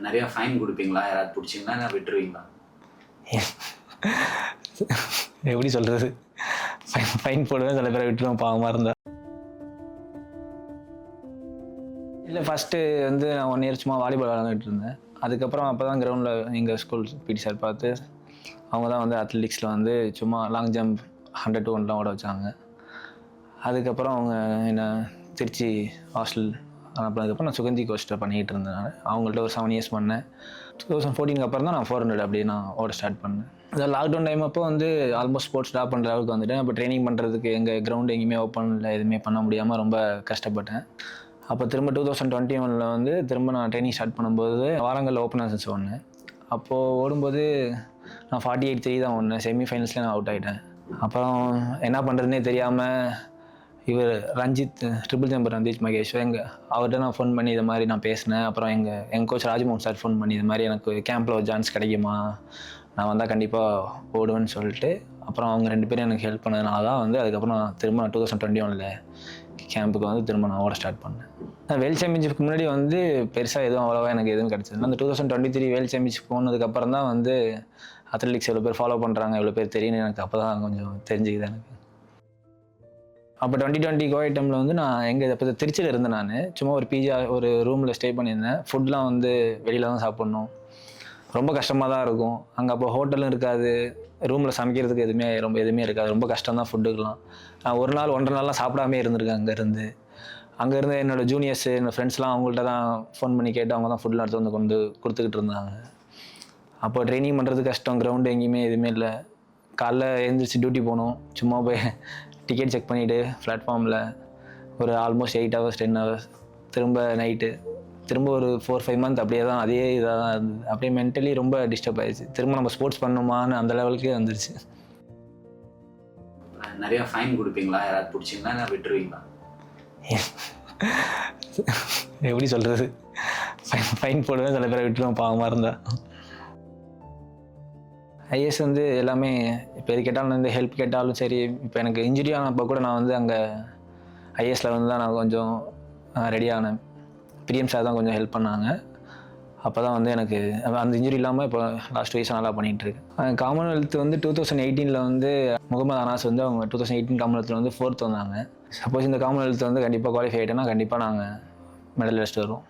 நிறைய ஃபைன் கொடுப்பீங்களா? யாராவது பிடிச்சிங்கன்னா இல்லை விட்டுருவீங்களா? எப்படி சொல்கிறது, ஃபைன் போடுவேன், சில பேரை விட்டுருவேன் பாவமாக இருந்தால். இல்லை, ஃபஸ்ட்டு வந்து நான் 1 இயர் சும்மா வாலிபால் விளாண்டுட்டு இருந்தேன். அதுக்கப்புறம் அப்போ தான் கிரவுண்டில் எங்கள் ஸ்கூல் பிடி சார் பார்த்து அவங்க தான் வந்து அத்லெட்டிக்ஸில் வந்து சும்மா லாங் ஜம்ப் 100 to 1 ஓட வச்சாங்க. அதுக்கப்புறம் அவங்க என்ன திருச்சி ஹாஸ்டல் அனுப்புனதுக்கப்புறம் நான் சுகந்தி கோஸ்ட்டை பண்ணிகிட்டு இருந்தேன். நான் அவங்கள்ட்ட ஒரு 7 இயர்ஸ் பண்ணேன். 2014 அப்புறம் தான் நான் 400 அப்படியே நான் ஓட ஸ்டார்ட் பண்ணேன். அதாவது லாக்டவுன் டைம் அப்போ வந்து ஆல்மோஸ்ட் ஸ்போர்ட்ஸ் ஸ்டாப் பண்ணுற அளவுக்கு வந்துட்டேன். அப்போ ட்ரைனிங் பண்ணுறதுக்கு எங்கள் கிரவுண்ட் எங்கேயுமே ஓப்பன் இல்லை, எதுவுமே பண்ண முடியாமல் ரொம்ப கஷ்டப்பட்டேன். அப்போ திரும்ப 2021 வந்து திரும்ப நான் ட்ரைனிங் ஸ்டார்ட் பண்ணும்போது வாரங்களில் ஓப்பனர்ஸ் ஒன்று. அப்போது ஓடும்போது நான் 48.3 தான் ஓடினேன். செமிஃபைனல்ஸில் நான் அவுட் ஆகிட்டேன். அப்புறம் என்ன பண்ணுறதுனே தெரியாமல் இவர் ரஞ்சித் ட்ரிபிள் ஜம்பர் ரஞ்சித் மகேஷ் அவர்கிட்ட நான் ஃபோன் பண்ணி இது மாதிரி நான் பேசினேன். அப்புறம் எங்கள் கோச் ராஜ்மோகன் சார் ஃபோன் பண்ணி இது மாதிரி எனக்கு கேம்பில் ஒரு சான்ஸ் கிடைக்குமா, நான் வந்தால் கண்டிப்பாக ஓடுவேன்னு சொல்லிட்டு அப்புறம் அவங்க 2 பேரும் எனக்கு ஹெல்ப் பண்ணதுனால தான் வந்து அதுக்கப்புறம் நான் திரும்ப 2021 கேம்புக்கு வந்து திரும்ப நான் ஓட ஸ்டார்ட் பண்ணேன். வேர்ல்ட் சாம்பியன்ஷிப்க்கு முன்னாடி வந்து பெருசாக எதுவும் அவ்வளோவா எனக்கு எதுவும் கிடச்சது. அந்த 2023 வேர்ல்ட் சாம்பியன்ஷிப் போனதுக்கப்புறம் தான் வந்து அத்லெட்டிக்ஸ் எவ்வளோ பேர் ஃபாலோ பண்ணுறாங்க, எவ்வளோ பேர் தெரியும்னு எனக்கு அப்போ தான் கொஞ்சம் தெரிஞ்சுக்குது எனக்கு. அப்போ 2020 கோவிட் டைமில் வந்து நான் இப்போ திருச்சியில் இருந்தேன். நான் சும்மா ஒரு பிஜி ஒரு ரூமில் ஸ்டே பண்ணியிருந்தேன். ஃபுட்லாம் வந்து வெளியில் தான் சாப்பிட்ணும், ரொம்ப கஷ்டமாக தான் இருக்கும். அங்கே அப்போ ஹோட்டலும் இருக்காது, ரூமில் சமைக்கிறதுக்கு எதுவுமே இருக்காது, ரொம்ப கஷ்டம் தான் ஃபுட்டுக்கெலாம். நான் 1 நாள் 1.5 நாள்லாம் சாப்பிடாமே இருந்திருக்கேன். அங்கேருந்து என்னோடய ஜூனியர்ஸு என்னோடய ஃப்ரெண்ட்ஸ்லாம் அவங்கள்ட்ட தான் ஃபோன் பண்ணி கேட்டு அவங்க தான் ஃபுட்லாம் எடுத்து வந்து கொண்டு கொடுத்துக்கிட்டு இருந்தாங்க. அப்போ ட்ரைனிங் பண்ணுறது கஷ்டம், கிரவுண்டு எங்கேயுமே எதுவுமே இல்லை. காலைல எழுந்திரிச்சு டியூட்டி போகணும், சும்மா போய் டிக்கெட் செக் பண்ணிவிட்டு பிளாட்ஃபார்மில் ஒரு ஆல்மோஸ்ட் 8 hours 10 hours, திரும்ப நைட்டு திரும்ப ஒரு 4-5 months அப்படியே தான் அதே இதாக தான் இருந்தது. அப்படியே மென்டலி ரொம்ப டிஸ்டர்ப் ஆயிடுச்சு. திரும்ப நம்ம ஸ்போர்ட்ஸ் பண்ணணுமான்னு அந்த லெவலுக்கே வந்துருச்சு. நிறைய ஃபைன் கொடுப்பீங்களா? யாராவது பிடிச்சிங்கன்னா இல்லை விட்டுருவீங்களா? எப்படி சொல்கிறது, ஃபைன் போடுவேன், சில பேரை விட்டுருவேன் பாவமாக இருந்தால். ஐஎஸ் வந்து எல்லாமே இப்போ எது கேட்டாலும் இந்த ஹெல்ப் கேட்டாலும் சரி, இப்போ எனக்கு இன்ஜுரி ஆனப்போ கூட நான் வந்து அங்கே ஐஎஸில் வந்து தான் நான் கொஞ்சம் ரெடி ஆனேன். பிரியம் சார் தான் கொஞ்சம் ஹெல்ப் பண்ணாங்க. அப்போ தான் வந்து எனக்கு அந்த இன்ஜுரி இல்லாமல் இப்போ லாஸ்ட் வயசாக நல்லா பண்ணிகிட்ருக்கேன். காமன்வெல்த் வந்து 2018 வந்து முகமது அனாஸ் வந்து அவங்க 2018 காமன்வெல்த்தில் வந்து 4th வந்தாங்க. சப்போஸ் இந்த காமன்வெல்த் வந்து கண்டிப்பாக குவாலிஃபை ஆகிட்டேன்னா கண்டிப்பாக நாங்கள் மெடல் அடிச்சுட்டு வருவோம்.